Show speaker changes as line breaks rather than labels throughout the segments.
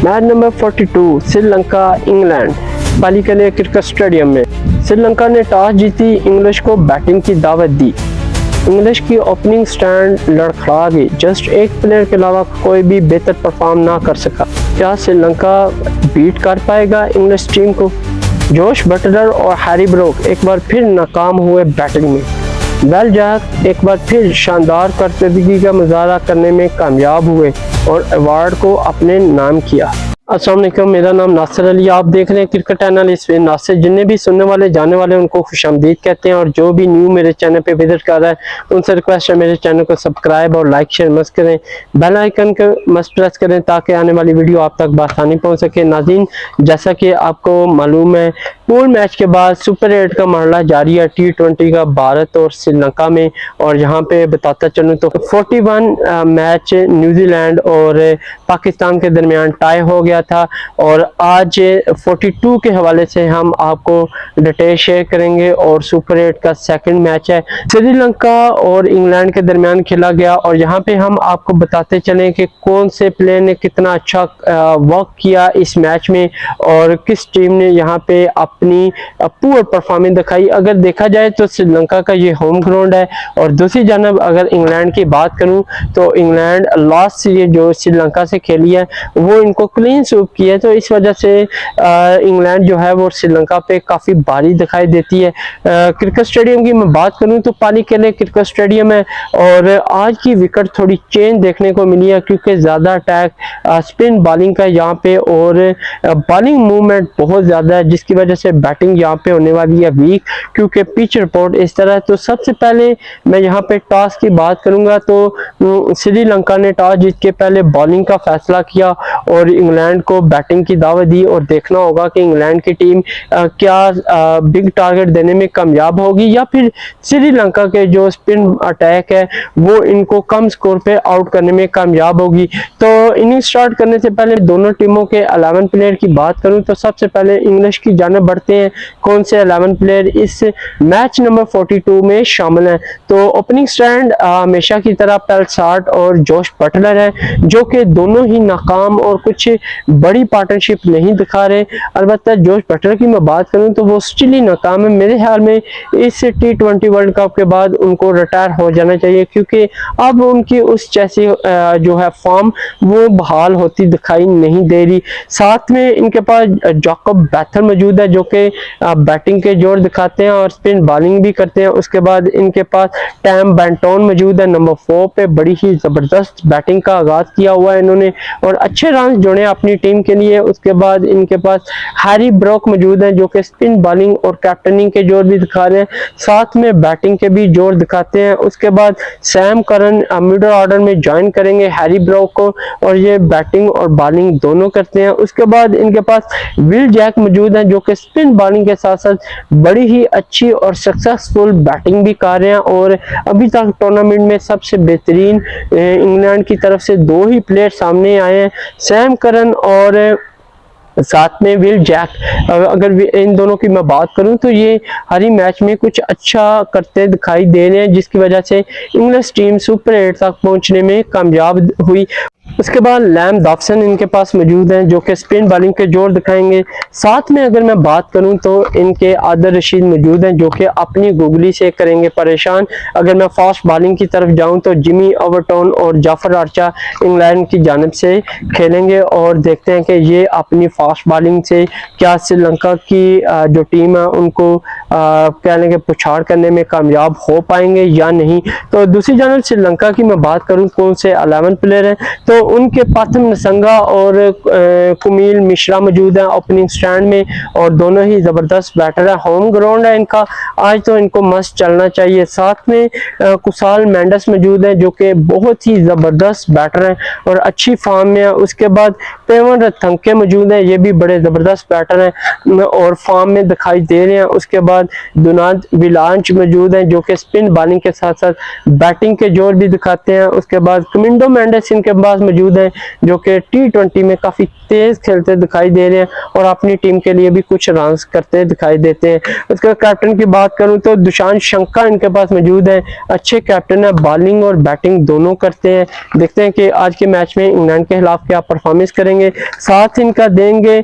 Match number 42 Sri Lanka England Pallekele cricket stadium में श्रीलंका ने toss जीती, इंग्लिश को बैटिंग की दावत दी। इंग्लिश की ओपनिंग स्टैंड लड़खड़ा गई। जस्ट एक प्लेयर के अलावा कोई भी बेहतर परफॉर्म ना कर सका। क्या श्रीलंका बीट कर पाएगा इंग्लिश टीम को? जोश बटलर और हैरी ब्रोक एक बार फिर नाकाम हुए बैटिंग में। विल जैक एक बार फिर शानदार कारकर्दगी का मुजाहरा करने में कामयाब हुए और अवार्ड को अपने नाम किया। अस्सलाम वालेकुम, मेरा नाम नासिर अली, आप देख रहे हैं क्रिकेट एनालिस्ट में नासिर। जिन्हें भी सुनने वाले जाने वाले उनको खुशामदीद कहते हैं और जो भी न्यू मेरे चैनल पे विजिट कर रहा है उनसे रिक्वेस्ट है मेरे चैनल को सब्सक्राइब और लाइक शेयर मस्त करें, बेल आइकन को मस्त प्रेस करें ताकि आने वाली वीडियो आप तक बआसानी पहुंच सके। नाज़रीन, जैसा कि आपको मालूम है, पूल मैच के बाद सुपर 8 का मरहला जारी है T20 का भारत और श्रीलंका में। और यहाँ पे बताता चलूँ तो 41 मैच न्यूजीलैंड और पाकिस्तान के दरमियान टाई हो गया था और आज 42 के हवाले से हम आपको डिटेल शेयर करेंगे। और सुपर 8 का सेकंड मैच है, श्रीलंका और इंग्लैंड के दरमियान खेला गया और यहाँ पे हम आपको बताते चलें कि कौन से प्लेयर ने कितना अच्छा वर्क किया इस मैच में और किस टीम ने यहाँ पे अपनी पुअर परफॉर्मेंस दिखाई। अगर देखा जाए तो श्रीलंका का ये होम ग्राउंड है और दूसरी जानब अगर इंग्लैंड की बात करूं तो इंग्लैंड लास्ट सीरीज जो श्रीलंका से खेली है वो इनको क्लीन स्वीप की है, तो इस वजह से इंग्लैंड जो है वो श्रीलंका पे काफी भारी दिखाई देती है। क्रिकेट स्टेडियम की मैं बात करूं तो पालीकले क्रिकेट स्टेडियम है और आज की विकेट थोड़ी चेंज देखने को मिली है क्योंकि ज्यादा अटैक स्पिन बॉलिंग का यहाँ पे और बॉलिंग मूवमेंट बहुत ज्यादा है, जिसकी वजह से बैटिंग यहाँ पे होने वाली है वीक क्योंकि पिच रिपोर्ट इस तरह है। तो सबसे पहले मैं यहाँ पे टॉस की बात करूंगा तो श्रीलंका ने टॉस जीत के पहले बॉलिंग का फैसला किया और इंग्लैंड को बैटिंग की दावत दी और देखना होगा कि इंग्लैंड की टीम क्या बिग टारगेट देने में कामयाब होगी या फिर श्रीलंका के जो स्पिन अटैक है वो इनको कम स्कोर पे आउट करने में कामयाब होगी। तो इनिंग स्टार्ट करने से पहले दोनों टीमों के 11 प्लेयर की बात करूं तो सबसे पहले इंग्लिश की जानिब बढ़ते हैं। कौन से 11 प्लेयर इस मैच नंबर 42 में शामिल हैं? तो ओपनिंग स्टैंड हमेशा की तरह पेल्सार्ट और जोश बटलर है जो कि दोनों ही नाकाम और कुछ बड़ी पार्टनरशिप नहीं दिखा रहे। अलबत्ता जोश बटलर की मैं बात करूं तो वो स्टिल ही नाकाम है। मेरे ख्याल में इस T20 वर्ल्ड कप के बाद उनको रिटायर हो जाना चाहिए क्योंकि अब उनकी उस जैसी जो है फॉर्म वो बहाल होती दिखाई नहीं दे रही। साथ में इनके पास जैकब बैथर मौजूद है जो कि बैटिंग के जोर दिखाते हैं और स्पिन बॉलिंग भी करते हैं। उसके बाद इनके पास टैम बेंटोन मौजूद है नंबर 4 पे, बड़ी ही जबरदस्त बैटिंग का आगाज किया हुआ है इन्होंने और अच्छे रन जोड़े अपनी टीम के लिए। उसके बाद इनके पास हैरी ब्रोक मौजूद है जो कि स्पिन बॉलिंग और कैप्टनिंग के जोर भी दिखा रहे हैं, साथ में बैटिंग के भी जोर दिखाते हैं। उसके बाद सैम करन मिडल ऑर्डर में ज्वाइन करेंगे हैरी ब्रोक को और ये बैटिंग और बॉलिंग दोनों करते हैं। उसके बाद इनके पास विल जैक मौजूद है जो कि स्पिन बॉलिंग के साथ साथ बड़ी ही अच्छी और सक्सेसफुल बैटिंग भी कर रहे हैं और अभी तक टूर्नामेंट में सबसे बेहतरीन इंग्लैंड की तरफ से 2 ही प्लेयर सामने आए हैं, सैम करन और साथ में विल जैक। अगर इन दोनों की मैं बात करूं तो ये हर ही मैच में कुछ अच्छा करते दिखाई दे रहे हैं जिसकी वजह से इंग्लिश टीम सुपर 8 तक पहुंचने में कामयाब हुई। उसके बाद लैम डॉक्सन इनके पास मौजूद हैं जो कि स्पिन बॉलिंग के जोर दिखाएंगे। साथ में अगर मैं बात करूं तो इनके आदिल रशीद मौजूद हैं जो कि अपनी गुगली से करेंगे परेशान। अगर मैं फास्ट बॉलिंग की तरफ जाऊं तो जिमी ओवरटोन और जाफर आर्चर इंग्लैंड की जानिब से खेलेंगे और देखते हैं कि ये अपनी फास्ट बॉलिंग से क्या श्रीलंका की जो टीम है उनको कहने के पुछाड़ करने में कामयाब हो पाएंगे या नहीं। तो दूसरी जानिब श्रीलंका की मैं बात करूं कौन से 11 प्लेयर हैं तो उनके प्रथम नसंगा और कुमील मिश्रा मौजूद है ओपनिंग स्टैंड में और दोनों ही जबरदस्त बैटर है। होम ग्राउंड है इनका, आज तो इनको मस्त चलना चाहिए। साथ में कुसाल मेंडस मौजूद है जो कि बहुत ही जबरदस्त बैटर है और अच्छी फॉर्म में है। उसके बाद पेवन रथंके मौजूद है, ये भी बड़े जबरदस्त बैटर हैं और फॉर्म में दिखाई दे रहे हैं। उसके बाद बाद दुनाद विलांच मौजूद हैं जो कि स्पिन बॉलिंग के साथ साथ बैटिंग के जोर भी दिखाते हैं। उसके बाद कमिंडो मेंडिस इनके पास मौजूद हैं जो कि T20 में काफ़ी तेज़ खेलते दिखाई दे रहे हैं और अपनी टीम के लिए भी कुछ रन करते दिखाई देते हैं। उसके बाद कैप्टन की बात करूं तो दुशांत शंका इनके पास मौजूद हैं, अच्छे कैप्टन है, बॉलिंग और बैटिंग दोनों करते हैं। देखते हैं कि आज के मैच में इंग्लैंड के खिलाफ क्या परफॉर्मेंस करेंगे। साथ इनका देंगे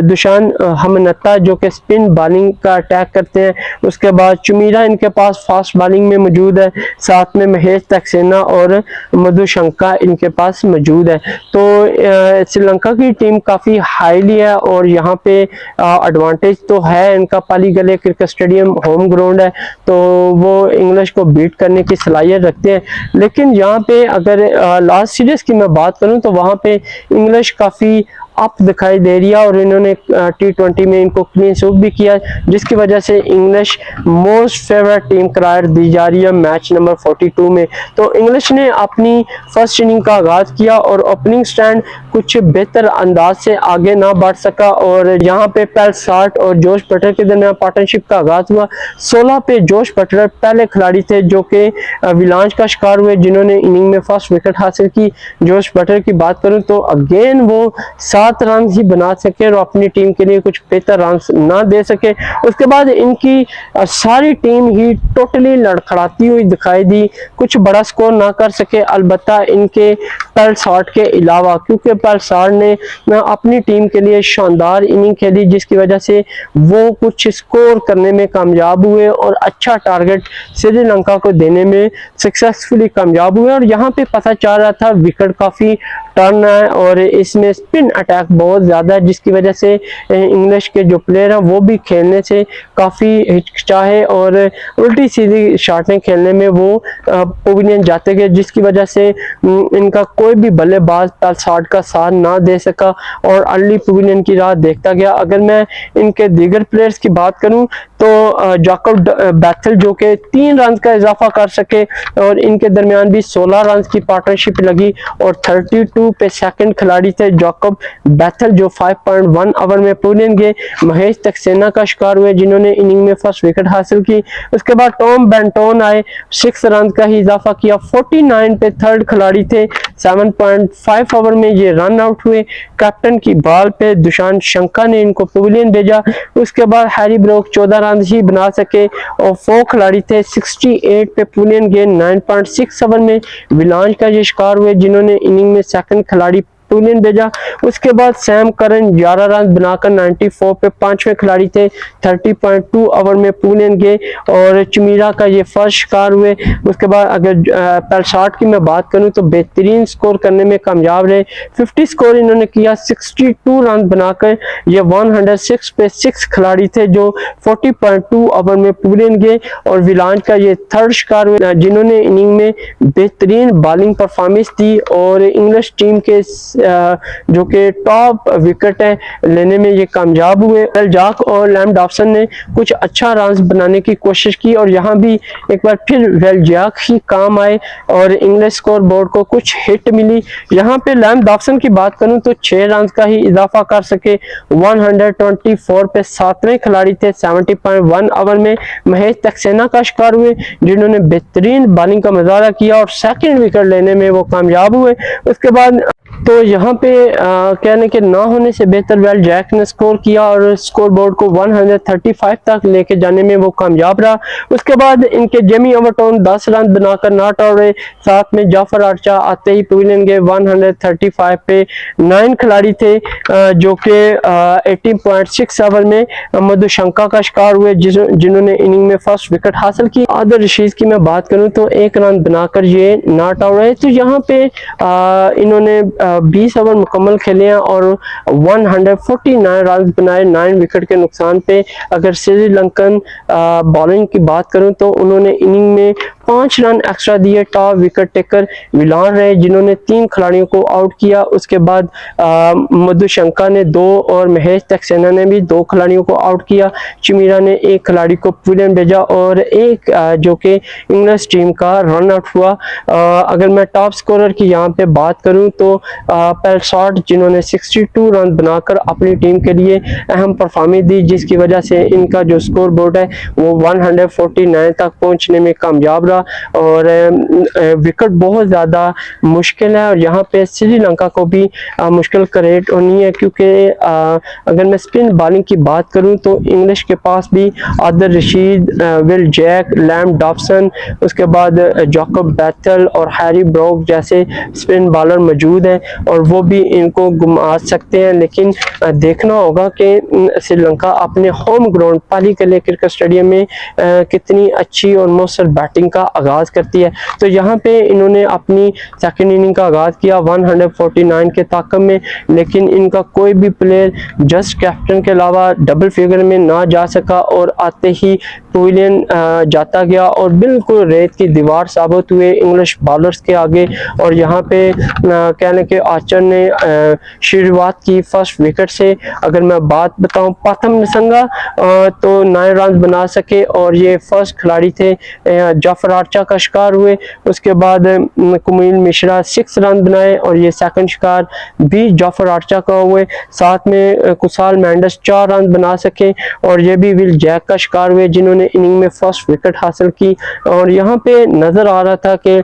दुशांत हमनत्ता जो कि स्पिन बॉलिंग का अटैक करते हैं। उसके बाद चुमीरा इनके पास फास्ट बॉलिंग में मौजूद है, साथ में महेश सक्सेना और मधुशंका इनके पास मौजूद है। तो श्रीलंका की टीम काफ़ी हाईली है और यहाँ पे एडवांटेज तो है इनका, पालीगले क्रिकेट स्टेडियम होम ग्राउंड है तो वो इंग्लिश को बीट करने की सलाहियत रखते हैं। लेकिन यहाँ पे अगर लास्ट सीरीज की मैं बात करूँ तो वहाँ पे इंग्लिश काफ़ी अप दिखाई दे रही है और इन्होंने T20 में इनको क्लीन स्वीप भी किया, जिसकी वजह से इंग्लिश मोस्ट फेवरेट टीम करार दी जा रही है मैच नंबर 42 में। तो इंग्लिश ने अपनी फर्स्ट इनिंग का आगाज किया और ओपनिंग स्टैंड कुछ बेहतर अंदाज से आगे ना बढ़ सका और यहाँ पे पेल साल्ट और जोश बटलर के दरमियान पार्टनरशिप का आगाज हुआ। 16 पे जोश बटलर पहले खिलाड़ी थे जो कि विलांच का शिकार हुए जिन्होंने इनिंग में फर्स्ट विकेट हासिल की। जोश बटलर की बात करूं तो अगेन वो 7 रन ही बना सके और अपनी टीम के लिए कुछ बेहतर रन ना दे सके। उसके बाद इनकी सारी टीम ही टोटली लड़खड़ाती हुई दिखाई दी, कुछ बड़ा स्कोर ना कर सके अलबत्ता इनके पेल साल्ट के अलावा, क्योंकि पेल साल्ट ने अपनी टीम के लिए शानदार इनिंग खेली जिसकी वजह से वो कुछ स्कोर करने में कामयाब हुए और अच्छा टारगेट श्रीलंका को देने में सक्सेसफुली कामयाब हुए। और यहाँ पे पता चल रहा था विकेट काफ़ी टर्न है और इसमें स्पिन अटैक बहुत ज़्यादा है जिसकी वजह से इंग्लिश के जो प्लेयर हैं वो भी खेलने से काफ़ी हिचकिचाए और उल्टी सीधी शॉटें खेलने में वो पवेलियन जाते गए, जिसकी वजह से इनका कोई भी बल्लेबाज पेल साल्ट का साथ ना दे सका और अर्ली पवेलियन की राह देखता गया। अगर मैं इनके दीगर प्लेयर्स की बात करूं तो जैकब बैथल जो कि 3 रन का इजाफा कर सके और इनके दरमियान भी 16 रन की पार्टनरशिप लगी और 32 पे सेकंड खिलाड़ी थे जैकब बैथल जो 5.1 ओवर में पवेलियन गए। महेश सक्सेना का शिकार हुए जिन्होंने इनिंग में फर्स्ट विकेट हासिल की। उसके बाद टॉम बेंटोन आए, 6 रन का ही इजाफा किया। 49 पे थर्ड खिलाड़ी थे, 7.5 ओवर में ये रन आउट हुए। कैप्टन की बॉल पे दुशांत शंका ने इनको पवेलियन भेजा। उसके बाद हैरी ब्रोक 14 रन ही बना सके और 4 खिलाड़ी थे, 68 पे पवेलियन गए। 9.6 ओवर में विलांच का ये शिकार हुए जिन्होंने इनिंग में सेकंड खिलाड़ी पवेलियन भेजा। उसके बाद सैम करन 11 रन बनाकर 94 पे 5वें खिलाड़ी थे, 30.2 ओवर में पवेलियन गए और चमीरा का ये फर्स्ट शिकार हुए। उसके बाद अगर पेल साल्ट की मैं बात करूं तो बेहतरीन स्कोर करने में कामयाब रहे, 50 स्कोर इन्होंने किया, 62 रन बनाकर ये 106 पे 6 खिलाड़ी थे जो 40.2 ओवर में पवेलियन गए और विलांच का ये थर्ड शिकार हुए जिन्होंने इनिंग में बेहतरीन बॉलिंग परफॉर्मेंस दी और इंग्लिश टीम के जो कि टॉप विकेट है लेने में ये कामयाब हुए। जाक और लैम डॉबसन ने कुछ अच्छा रन बनाने की कोशिश की और यहाँ भी एक बार फिर वेलजाक ही काम आए और इंग्लिश स्कोर बोर्ड को कुछ हिट मिली। यहाँ पे लैम डॉबसन की बात करूं तो 6 रन का ही इजाफा कर सके, 124 पे 7वें खिलाड़ी थे, 70.1 ओवर में महेश सक्सेना का शिकार हुए जिन्होंने बेहतरीन बॉलिंग का मुजाहरा किया और सेकंड विकेट लेने में वो कामयाब हुए। उसके बाद तो यहाँ पे कहने के ना होने से बेहतर वेलजैक ने स्कोर किया और स्कोर बोर्ड को 135 तक लेके जाने में वो कामयाब रहा। उसके बाद इनके जेमी ओवरटोन 10 रन बनाकर नॉट आउट रहे, साथ में जाफर आर्चा आते ही पवेलियन गए। 135 पे 9 खिलाड़ी थे जो कि 18.6 ओवर में मधुशंका का शिकार हुए जिन्होंने इनिंग में फर्स्ट विकेट हासिल की। आदिल रशीद की मैं बात करूं तो 1 रन बनाकर ये नॉट आउट रहे। तो यहाँ पे इन्होंने 20 ओवर मुकम्मल खेले हैं और 149 रन बनाए 9 विकेट के नुकसान पे। अगर श्रीलंकन बॉलिंग की बात करूं तो उन्होंने इनिंग में 5 रन एक्स्ट्रा दिए। टॉप विकेट टेकर विलान रहे जिन्होंने 3 खिलाड़ियों को आउट किया। उसके बाद मधुशंका ने 2 और महेश सक्सेना ने भी 2 खिलाड़ियों को आउट किया। चमीरा ने 1 खिलाड़ी को पवेलियन भेजा और एक जो कि इंग्लिश टीम का रन आउट हुआ। अगर मैं टॉप स्कोरर की यहाँ पे बात करूं तो पेलसॉट जिन्होंने 62 रन बनाकर अपनी टीम के लिए अहम परफॉर्मेंस दी, जिसकी वजह से इनका जो स्कोर बोर्ड है वो 149 तक पहुंचने में कामयाब रहा। और विकेट बहुत ज़्यादा मुश्किल है और यहाँ पे श्रीलंका को भी मुश्किल क्रिएट होनी है, क्योंकि अगर मैं स्पिन बॉलिंग की बात करूं तो इंग्लिश के पास भी Adil Rashid, Will Jack, Liam Dawson, उसके बाद जैकब बैथल और हैरी ब्रोक जैसे स्पिन बॉलर मौजूद हैं और वो भी इनको घुमा सकते हैं। लेकिन देखना होगा कि श्रीलंका अपने होम ग्राउंड पालीकले क्रिकेट स्टेडियम में कितनी अच्छी और मौसर बैटिंग का आगाज करती है। तो यहाँ पे इन्होंने अपनी सेकंड इनिंग का आगाज किया 149 के ताकत में, लेकिन इनका कोई भी प्लेयर जस्ट कैप्टन के अलावा डबल फिगर में ना जा सका और आते ही पवेलियन जाता गया और बिल्कुल रेत की दीवार साबित हुए इंग्लिश बॉलर्स के आगे। और यहाँ पे कहने के आर्चर ने शुरुआत की फर्स्ट विकेट से। अगर मैं बात बताऊं प्रथम निसंगा तो 9 रन बना सके और ये फर्स्ट खिलाड़ी थे। जाफर आर्चर का शिकार हुए। उसके बाद कुमिल मिश्रा 6 रन बनाए और ये सेकंड शिकार भी जाफर आर्चर का हुए। साथ में कुशाल मेंडिस 4 रन बना सके और ये भी विल जैक का शिकार हुए जिन्होंने इनिंग में फर्स्ट विकेट हासिल की। और यहाँ पे नजर आ रहा था कि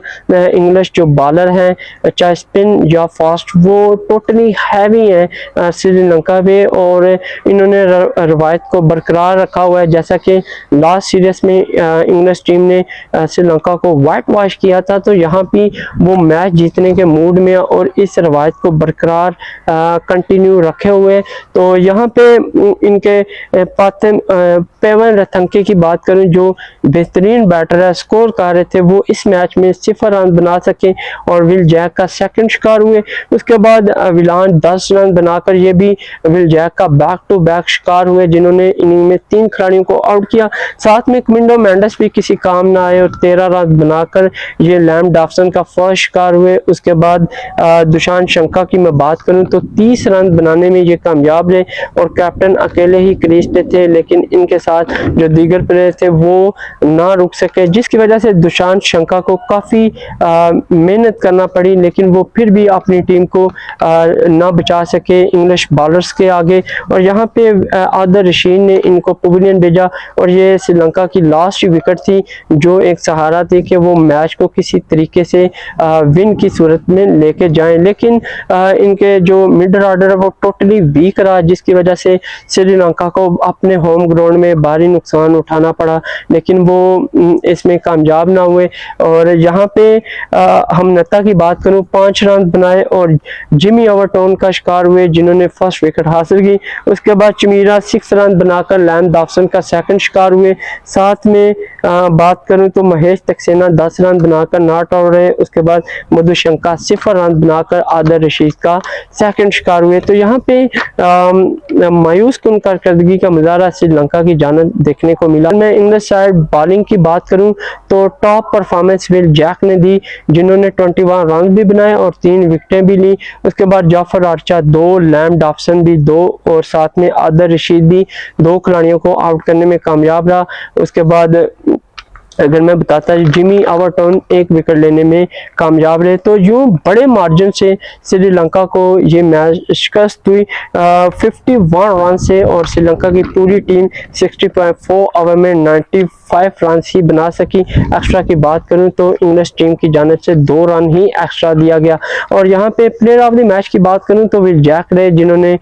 इंग्लिश जो बॉलर हैं चाहे स्पिन या फास्ट वो टोटली हैवी हैं श्रीलंका पे और इन्होंने रवायत को बरकरार रखा हुआ है। जैसा कि लास्ट सीरीज में इंग्लिश टीम ने श्रीलंका को वाइट वॉश किया था, तो यहाँ भी वो मैच जीतने के मूड में और इस रवायत को बरकरार कंटिन्यू रखे हुए। तो यहाँ पे इनके पेवन रथंके की बात करूं जो बेहतरीन बैटर है, स्कोर कर रहे थे, वो इस मैच में 0 रन बना सके और विल जैक का सेकंड शिकार हुए। उसके बाद विलान 10 रन बनाकर ये भी विल जैक का बैक टू बैक शिकार हुए जिन्होंने इनिंग में 3 खिलाड़ियों को आउट किया। साथ में कमिंडो मेंडिस भी किसी काम ना आए और 13 रन बनाकर ये लैम डॉबसन का फर्स्ट शिकार हुए। उसके बाद दुशान शंका की मैं बात करूं तो 30 रन बनाने में ये कामयाब रहे और कैप्टन अकेले ही क्रीज पे थे, लेकिन इनके साथ जो दीगर प्लेयर थे वो ना रुक सके, जिसकी वजह से दुशान शंका को काफी मेहनत करना पड़ी, लेकिन वो फिर भी अपनी टीम को ना बचा सके इंग्लिश बॉलर्स के आगे। और यहाँ पे आदिल रशीद ने इनको पवेलियन भेजा और ये श्रीलंका की लास्ट विकेट थी जो एक सहारा थी कि वो मैच को किसी तरीके से विन की सूरत में लेके जाएं। लेकिन इनके जो मिडल ऑर्डर है वो टोटली वीक रहा, जिसकी वजह से श्रीलंका को अपने होम ग्राउंड में भारी नुकसान उठाना पड़ा, लेकिन वो इसमें कामयाब ना हुए। और यहाँ पे हम नता की बात करूं 5 रन बनाए और जिमी ओवरटोन का शिकार हुए जिन्होंने फर्स्ट विकेट हासिल की। उसके बाद चमीरा 6 रन बनाकर लैम डॉबसन का सेकंड शिकार हुए। साथ में बात करूं तो महेश सक्सेना 10 रन बनाकर नॉट आउट रहे। उसके बाद मधुशंका 0 रन बनाकर आदिल रशीद का सेकंड शिकार हुए। तो यहाँ पे मायूस कुन कारकर्दगी का मुजाहरा श्रीलंका की जानिब देखने को मिला। मैं इंग्लिश साइड बॉलिंग की बात करूं तो टॉप परफॉर्मेंस विल जैक ने दी जिन्होंने 21 रन भी बनाए और 3 विकेटें भी ली। उसके बाद जाफर आर्चर 2, लैम डॉबसन भी 2 और साथ में आदिल रशीद भी 2 खिलाड़ियों को आउट करने में कामयाब रहा। उसके बाद अगर मैं बताता जिमी ओवरटोन 1 विकेट लेने में कामयाब रहे। तो यूं बड़े मार्जिन से श्रीलंका को ये मैच शिकस्त हुई 51 रन से और श्रीलंका की पूरी टीम 60.4 ओवर में 95 रन ही बना सकी। एक्स्ट्रा की बात करूं तो इंग्लिश टीम की जानिब से 2 रन ही एक्स्ट्रा दिया गया। और यहाँ पे प्लेयर ऑफ द मैच की बात करूं तो विल जैक रहे जिन्होंने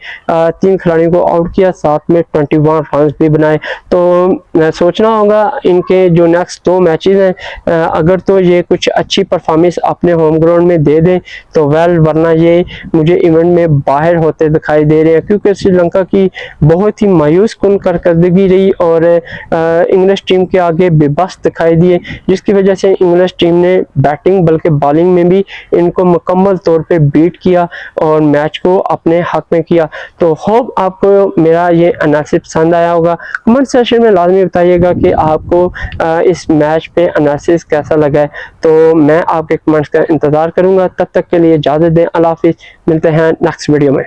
3 खिलाड़ियों को आउट किया, साथ में 21 रन भी बनाए। तो सोचना होगा इनके जो नेक्स्ट 2 मैचेस हैं अगर तो ये कुछ अच्छी परफॉर्मेंस अपने होम ग्राउंड में दे दें तो वेल, वरना ये मुझे इवेंट में बाहर होते दिखाई दे रहे हैं, क्योंकि श्रीलंका की बहुत ही मायूस कुन कारकर्दगी रही और इंग्लिश टीम के आगे बेबस दिखाई दिए, जिसकी वजह से इंग्लिश टीम ने बैटिंग बल्कि बॉलिंग में भी इनको मुकम्मल तौर पे बीट किया और मैच को अपने हक में किया। तो होप आपको मेरा ये एनालिसिस पसंद आया होगा। कमेंट सेक्शन में लाजमी बताइएगा कि आपको इस मैच पे एनालिसिस कैसा लगा है। तो मैं आपके कमेंट्स का इंतज़ार करूँगा। तब तक के लिए इजाज़त दें। अल्लाह हाफिज़। मिलते हैं नेक्स्ट वीडियो में।